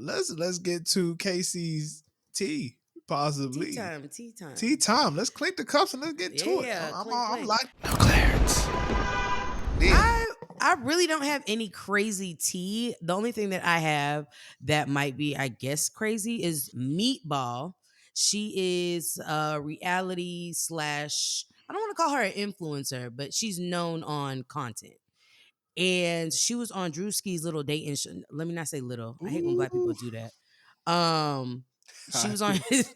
let's get to Casey's tea, possibly. Tea time. Tea time. Let's clink the cups and let's get to it. Yeah, I'm clink. like no clearance. I really don't have any crazy tea. The only thing that I have that might be, I guess, crazy is Meatball. She is a reality slash, I don't want to call her an influencer, but she's known on content. And she was on Drewski's little dating show. Let me not say little. I hate when black people Ooh. do that. She was on his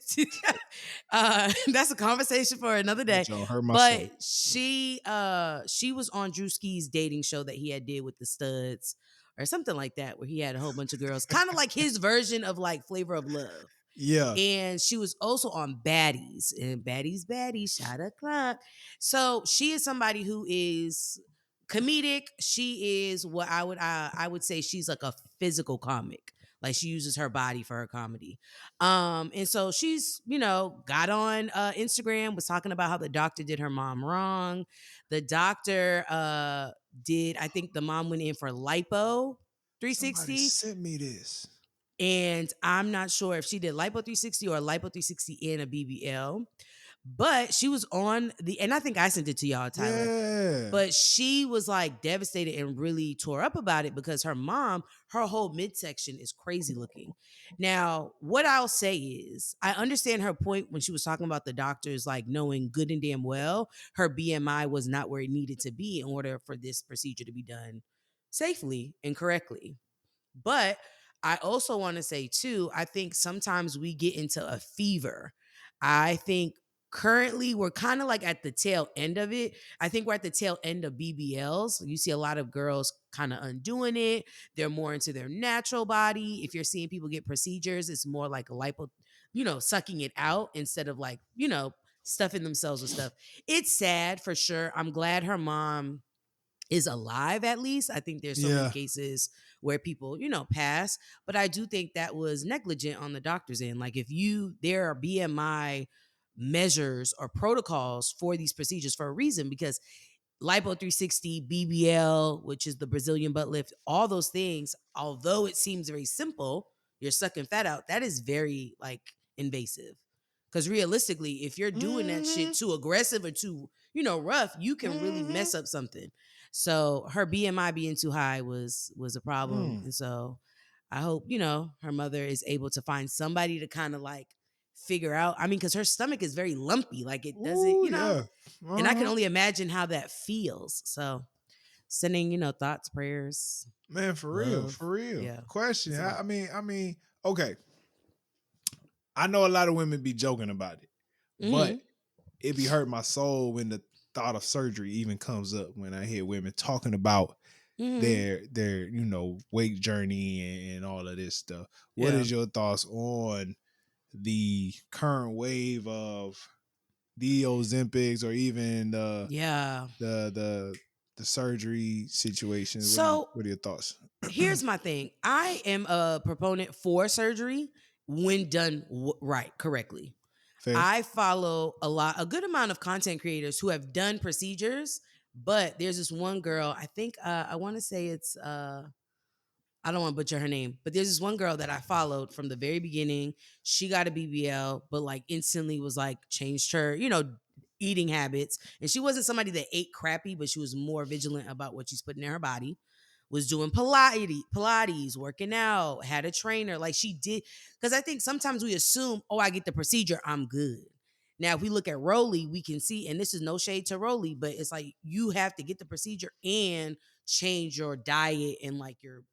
that's a conversation for another day. Y'all hurt my soul. But she was on Drewski's dating show that he had did with the studs or something like that, where he had a whole bunch of girls, kind of like his version of like Flavor of Love. Yeah. And she was also on Baddies and Baddies, shot o'clock. So she is somebody who is comedic. She is what I would say she's like a physical comic. Like she uses her body for her comedy. And so she's, got on Instagram, was talking about how the doctor did her mom wrong. The doctor did, I think the mom went in for lipo 360. Somebody sent me this. And I'm not sure if she did lipo 360 or lipo 360 in a BBL. But she was on and I think I sent it to y'all, Tyler. Yeah. But she was like devastated and really tore up about it because her mom, her whole midsection is crazy looking. Now, what I'll say is, I understand her point when she was talking about the doctors like knowing good and damn well her BMI was not where it needed to be in order for this procedure to be done safely and correctly. But I also want to say too, I think sometimes we get into a fever. I think currently we're kind of like at the tail end of it. I think we're at the tail end of BBLs. You see a lot of girls kind of undoing it. They're more into their natural body. If you're seeing people get procedures, it's more like a lipo, sucking it out instead of like, stuffing themselves with stuff. It's sad for sure. I'm glad her mom is alive at least. I think there's so many cases where people, pass, but I do think that was negligent on the doctor's end. Like if there are BMI measures or protocols for these procedures for a reason, because lipo 360, BBL, which is the Brazilian butt lift, all those things, although it seems very simple, you're sucking fat out, that is very like invasive. Because realistically, if you're doing that shit too aggressive or too, rough, you can really mess up something. So her BMI being too high was a problem. And so I hope, her mother is able to find somebody to kind of like figure out. I mean, because her stomach is very lumpy. Like it doesn't, and I can only imagine how that feels. So sending, thoughts, prayers. Man, for love. real. Yeah. Question. I mean, okay. I know a lot of women be joking about it, but it be hurt my soul when the thought of surgery even comes up when I hear women talking about their weight journey and all of this stuff. What is your thoughts on the current wave of the Ozempics or even the surgery situations? So what are your thoughts? Here's my thing. I am a proponent for surgery when done correctly. Fair. I follow a good amount of content creators who have done procedures, but there's this one girl, I think I want to say it's I don't want to butcher her name, but there's this one girl that I followed from the very beginning. She got a BBL, but like instantly was like changed her, eating habits. And she wasn't somebody that ate crappy, but she was more vigilant about what she's putting in her body. Was doing Pilates, working out, had a trainer. Like she did. Because I think sometimes we assume, oh, I get the procedure, I'm good. Now, if we look at Rolly, we can see, and this is no shade to Rolly, but it's like you have to get the procedure and change your diet and like your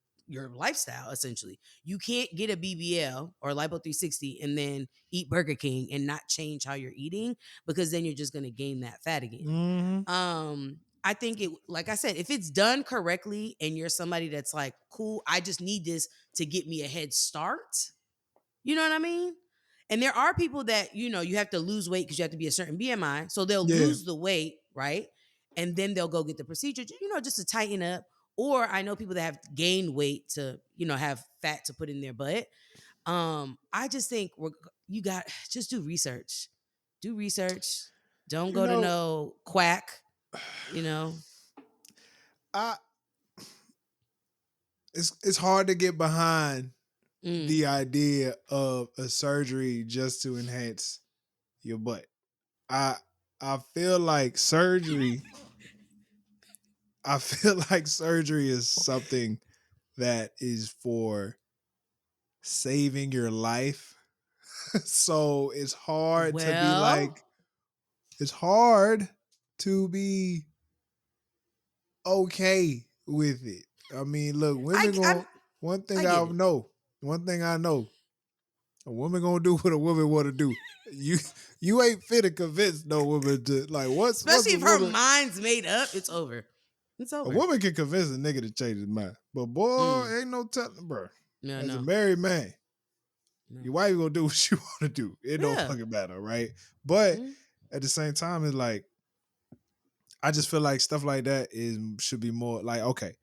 lifestyle, essentially. You can't get a BBL or Lipo 360 and then eat Burger King and not change how you're eating, because then you're just going to gain that fat again. I think like I said, if it's done correctly and you're somebody that's like, cool, I just need this to get me a head start. You know what I mean? And there are people that, you have to lose weight because you have to be a certain BMI. So they'll lose the weight, right? And then they'll go get the procedure, just to tighten up. Or I know people that have gained weight to, have fat to put in their butt. I just think you got just do research. Do research. Don't go to no quack. It's hard to get behind Mm. the idea of a surgery just to enhance your butt. I I feel like surgery. I feel like surgery is something that is for saving your life. So Well, it's hard to be okay with it. I mean, look, women I'm going one I thing get I it. know, one thing I know, a woman gonna do what a woman want to do. You you ain't fit to convince no woman to like once Especially a if her woman mind's made up, it's over. It's a over. woman can convince a nigga to change his mind, but boy, Mm. ain't no telling, bro. No, As a no, married man, no. your wife gonna do what she want to do. It don't Yeah. fucking matter, right? But Mm. at the same time, it's like I just feel like stuff like that is should be more like okay,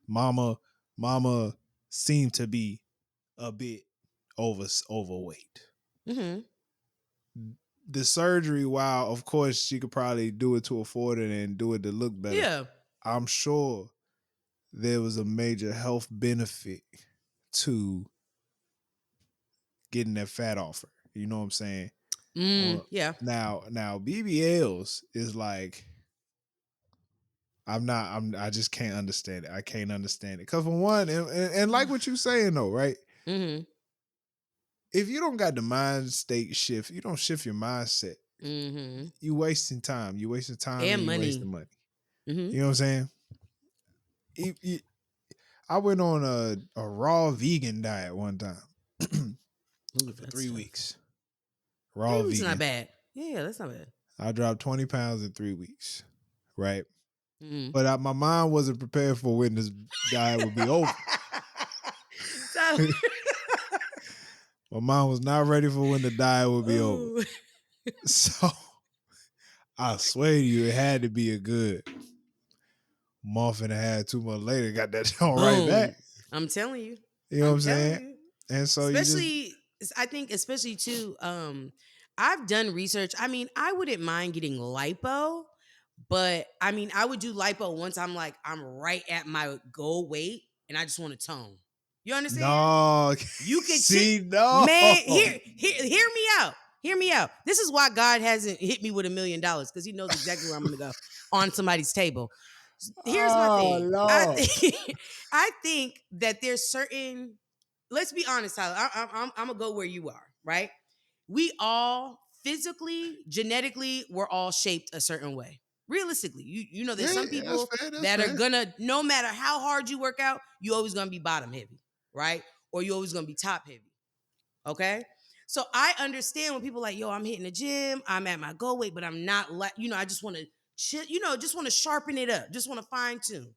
mama seemed to be a bit overweight. Hmm. The surgery, while of course she could probably do it to afford it and do it to look better, Yeah. I'm sure there was a major health benefit to getting that fat off her. You know what I'm saying? Mm. Or Yeah. now BBLs is like I just can't understand it. I can't understand it. Cause for one, and like what you saying though, right? Hmm. If you don't got the mind state shift, you don't shift your mindset, Hmm. you wasting time. You wasting time and And you money. wasting money. Hmm. You know what I'm saying? I went on a raw vegan diet one time Ooh, for that's 3 weeks. tough. Raw 3 weeks is not vegan. bad. Yeah, that's not bad. I dropped 20 pounds in 3 weeks. Right. Mm. But my mind wasn't prepared for when this diet would be over. So, My mind was not ready for when the diet would be over. ooh. So I swear to you, it had to be a good month and a half, 2 months later, got that joint right back. Boom. I'm telling you. You know what I'm I'm telling saying? you. And so you just Especially, I think, especially too, I've done research. I mean, I wouldn't mind getting lipo, but I mean, I would do lipo once I'm like, I'm right at my goal weight and I just want to tone. You understand? no, You could see, no. man, hear me out. Hear me out. This is why God hasn't hit me with $1 million because He knows exactly where I'm going to go on somebody's table. Here's my Oh thing. Lord. I think that there's certain. Let's be honest, Tyler. I'm gonna go where you are. Right? We all physically, genetically, we're all shaped a certain way. Realistically, you know, there's Yeah, some yeah, that's people fair. That's that are fair. gonna, no matter how hard you work out, you always gonna be bottom heavy, right? Or you always gonna be top heavy. Okay. So I understand when people are like, yo, I'm hitting the gym, I'm at my goal weight, but I'm not like, I just want to chill, just want to sharpen it up, just want to fine tune.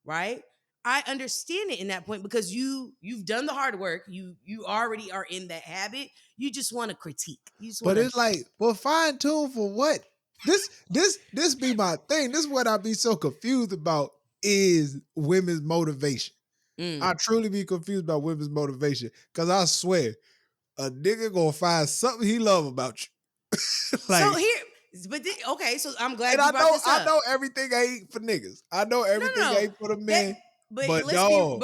Right. I understand it in that point because you've done the hard work. You already are in that habit. You just want to critique. You just But want to it's like, well, fine tune for what? This be my thing. This is what I be so confused about is women's motivation. I mm. truly be confused about women's motivation. Cause I swear, a nigga gonna find something he love about you. So Like, here, okay, so I'm and glad you brought this I up. know everything ain't for niggas. I know No, everything no, no. ain't for the That, men. but But dog,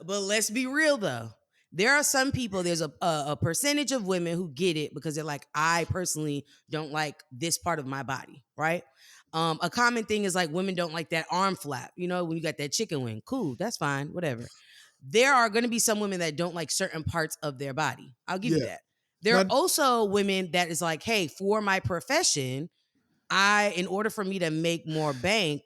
let's be real though. There are some people. There's a percentage of women who get it because they're like, I personally don't like this part of my body, right? A common thing is like women don't like that arm flap. You know, when you got that chicken wing, cool, that's fine, whatever. There are going to be some women that don't like certain parts of their body. I'll give you yeah. that. There Now are also women that is like, hey, for my profession, in order for me to make more bank,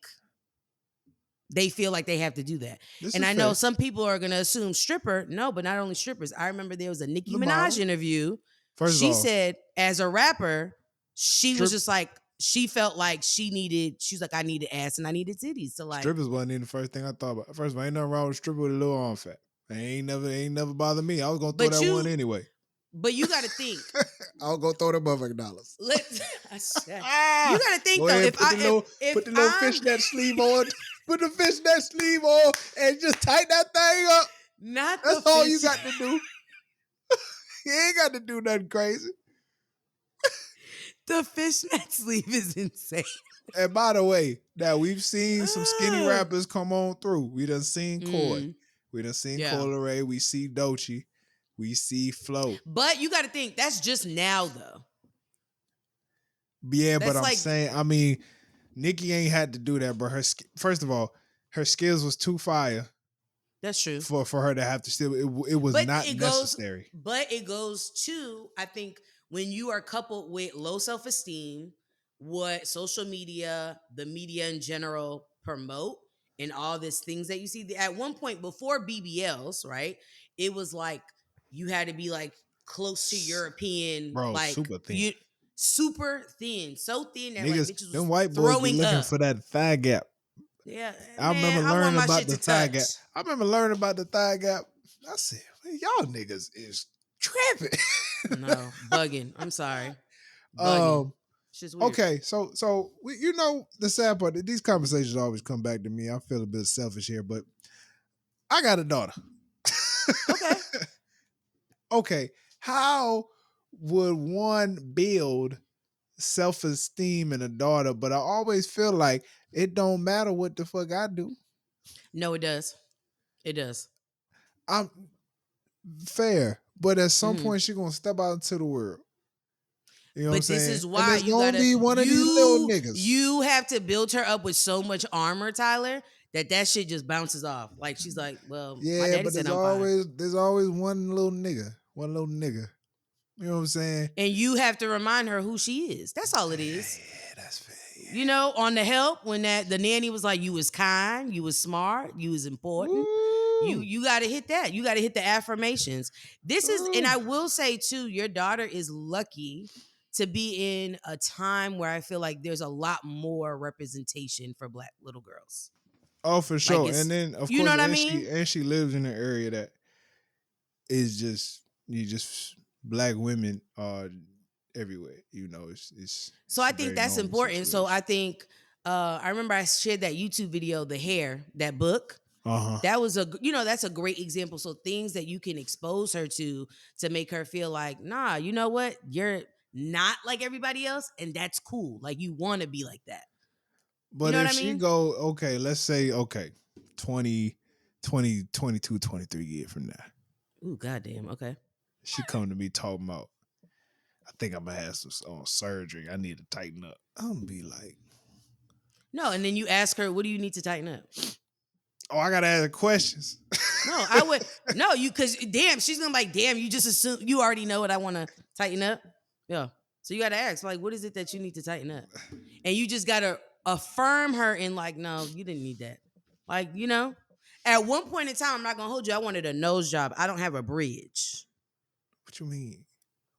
they feel like they have to do that. this And is I know fair. some people are going to assume stripper. No, but not only strippers. I remember there was a Nicki The Minaj model. interview. First of She all, said, as a rapper, she was strip just like, she felt like she's like, I needed ass and I needed titties. So, like, strippers wasn't even the first thing I thought about. First of all, ain't nothing wrong with a stripper with a little arm fat. Ain't never bothered me. I was gonna throw but that one anyway. you got to think. I was gonna throw them motherfucking dollars. Let's, you Ah, got to think go though, ahead, if if put the little I'm fishnet sleeve on, put the fishnet sleeve on, and just tighten that thing up. not the That's all you fish, got to do. You ain't got to do nothing crazy. the fishnet sleeve is insane. And by the way, now we've seen some skinny Ah. rappers come on through. We done seen Coy. Mm, We done seen yeah. Coyle Ray. We see Dochi. We see flow. But you got to think that's just now though. Yeah, but That's I'm like saying, I mean, Nikki ain't had to do that, but first of all, her skills was too fire that's true. for her to have to still. It was But not necessary. it goes to, I think, when you are coupled with low self-esteem, what social media, the media in general promote, and all these things that you see. At one point before BBLs, right? It was like you had to be like close to European, Bro, like super thin. you super thin, so thin that like Niggas, bitches was them white boys be throwing looking up. for that thigh gap. Yeah, I man, remember I want learning my about shit the to thigh touch. gap. I remember learning about the thigh gap. I said, man, y'all niggas is tripping. No, bugging. I'm sorry. Bugging. um, It's just weird. okay, so we, the sad part, these conversations always come back to me. I feel a bit selfish here, but I got a daughter. Okay. Okay, how would one build self-esteem in a daughter? But I always feel like it don't matter what the fuck I do. No, it does. It does. I'm fair, but at some Hmm. point she gonna step out into the world. You know what I'm But this saying? is And why there's you gonna gotta be one of these little niggas. you have to build her up with so much armor, Tyler, that shit just bounces off. Like she's like, well, my Yeah, daddy but said I'm fine, there's always one little nigga. One little nigga. You know what I'm saying? and you have to remind her who she is. That's all it is. Yeah, that's fair. Yeah. You know, on the help when the nanny was like, you was kind, you was smart, you was important. Woo! You got to hit that. You got to hit the affirmations. This is, and Woo! I will say too, your daughter is lucky to be in a time where I feel like there's a lot more representation for Black little girls. Oh, for Like sure. And it's, then of you know course, what I and mean? she lives in an area that is just black women are everywhere. You know, So it's I a think very that's normal important. So I situation. think, I remember I shared that YouTube video, The Hair, that book. Uh-huh. That was that's a great example. So things that you can expose her to make her feel like, nah, you know what? You're not like everybody else, and that's cool. Like you want to be like that. You But know what if I she mean? go, okay, let's say, okay, 20, 20, 22, 23 years from now, Ooh, goddamn. Okay. she come to me talking about, I think I'm gonna have some surgery. I need to tighten up. I'm gonna be like, No, and then you ask her, what do you need to tighten up? oh, I gotta ask questions. No, I would no, you because damn, she's gonna be like, damn, you just assume you already know what I want to tighten up. Yeah. So you gotta ask, like, what is it that you need to tighten up? And you just gotta affirm her in like, no, you didn't need that. Like, at one point in time, I'm not gonna hold you. I wanted a nose job. I don't have a bridge. What you mean?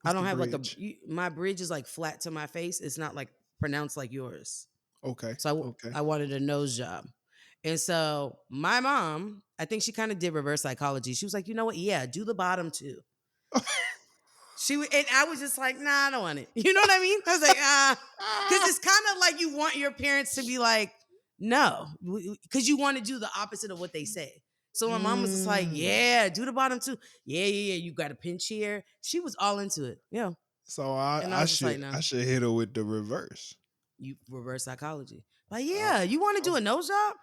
I What's don't the have like bridge? my bridge is like flat to my face. It's not like pronounced like yours. Okay, So okay. I wanted a nose job. And so my mom, I think she kind of did reverse psychology. She was like, you know what? Yeah, do the bottom too. And I was just like, nah, I don't want it. You know what I mean? I was like, because it's kind of like you want your parents to be like, no, because you want to do the opposite of what they say. So my mom was just like, Mm. yeah, do the bottom too. Yeah. You got a pinch here. She was all into it. Yeah. So And I I was just like, should no, I should hit her with the reverse. you reverse psychology. Like, I, yeah, you want to I'm, do a nose job?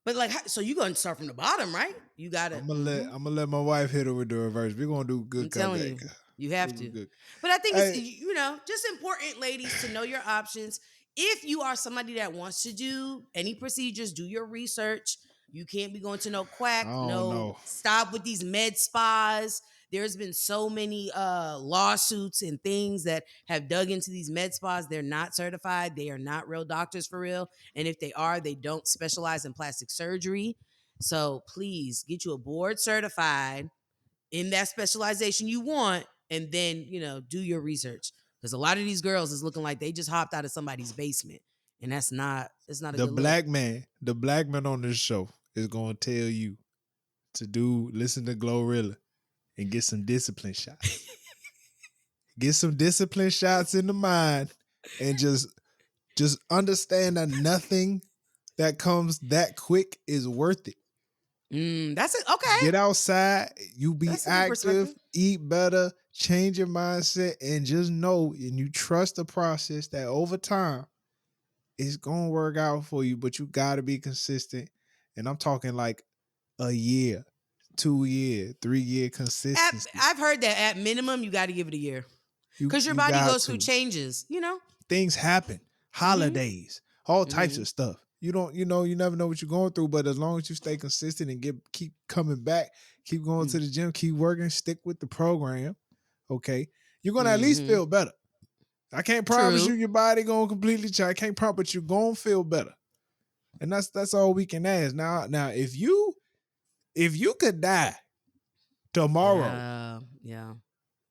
But like, so you going to start from the bottom, right? You got to. I'm gonna let my wife hit her with the reverse. We're gonna do I'm good telling comeback. you, you We'll have do to. good. But I think it's, Hey, just important, ladies, to know your options. If you are somebody that wants to do any procedures, do your research. You can't be going to no I quack, don't no know. stop with these med spas. There's been so many lawsuits and things that have dug into these med spas. They're not certified. They are not real doctors for real. And if they are, they don't specialize in plastic surgery. So please get you a board certified in that specialization you want, and then do your research, because a lot of these girls is looking like they just hopped out of somebody's basement, and it's not a good look. The black man on this show is gonna tell you to listen to Glorilla and get some discipline shots. Get some discipline shots in the mind, and just understand that nothing that comes that quick is worth it. That's it. Okay, Get outside, you be that's a good active, perspective. eat better, change your mindset, and just know and you trust the process that over time it's gonna work out for you, but you gotta be consistent. And I'm talking like a year, 2 year, 3 year consistency. I've heard that at minimum you got to give it a year You because your you body got goes through to. changes. Things happen, Mm-hmm. holidays, all types Mm-hmm. of stuff. You don't, you never know what you're going through, but as long as you stay consistent and keep coming back, keep going to the gym, keep working, stick with the program, okay, you're gonna at least Mm-hmm. feel better. I can't promise you True. your body gonna completely change. I can't promise, but you're gonna feel better, and that's all we can ask. Now, if you could die tomorrow Yeah. Yeah.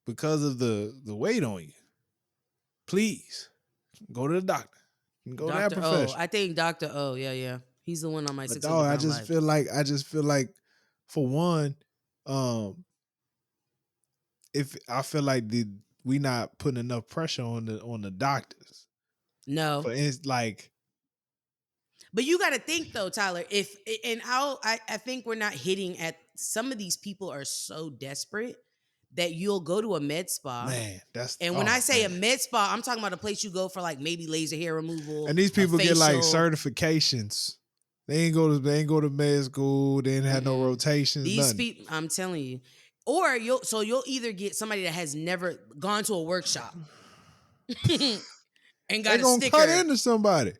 because of the weight on you, please go to the doctor. Go to that Dr. O. professional. I think Dr. O. Yeah, yeah. He's the one on my But 600 dog, pound life. I just feel like for one, um, if I feel like we not putting enough pressure on the doctors. No. For instance, like, But you got to think though, Tyler, if, and I think we're not hitting at, some of these people are so desperate that you'll go to a med spa. man, that's And when I oh say a man. med spa, I'm talking about a place you go for like maybe laser hair removal, And these a people get like facial. certifications. They ain't go to med school. They didn't have no Mm-mm. rotations, These nothing. people, I'm telling you, or you'll either get somebody that has never gone to a workshop and They got a gonna cut sticker. into somebody.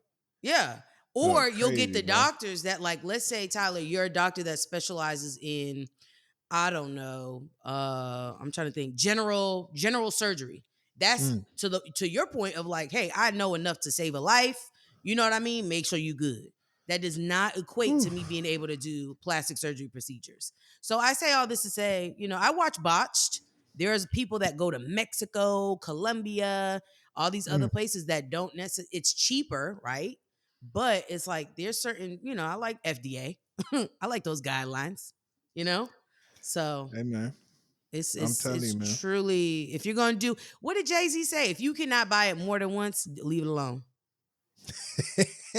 Yeah. Oh, Or you'll get crazy, the boy. doctors that, like, let's say, Tyler, you're a doctor that specializes in, I don't know, I'm trying to think, general surgery. That's Mm, to your point of like, hey, I know enough to save a life. You know what I mean? Make sure you good. That does not equate whew. to me being able to do plastic surgery procedures. So I say all this to say, I watch Botched. There's people that go to Mexico, Colombia, all these other Mm. places that don't necessarily, it's cheaper, right? But it's like there's certain, I like FDA. I like those guidelines, you know? So Hey man, it's I'm it's telling it's you, man. truly, if you're gonna do, what did Jay-Z say? If you cannot buy it more than once, leave it alone.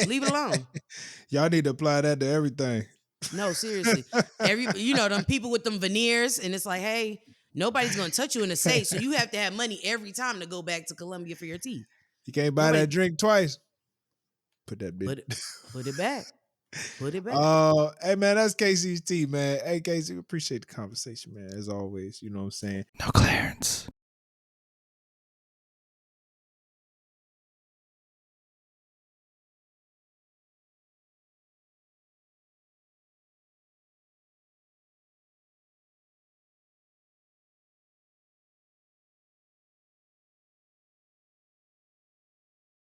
Leave it alone. Y'all need to apply that to everything. No, seriously. Them people with them veneers, and it's like, hey, nobody's gonna touch you in the safe. So you have to have money every time to go back to Colombia for your teeth. You can't buy Nobody that drink twice. Put that bit. put it back. Put it back. Hey man, that's KC's T, man. Hey KC, appreciate the conversation, man. As always, you know what I'm saying. No clearance.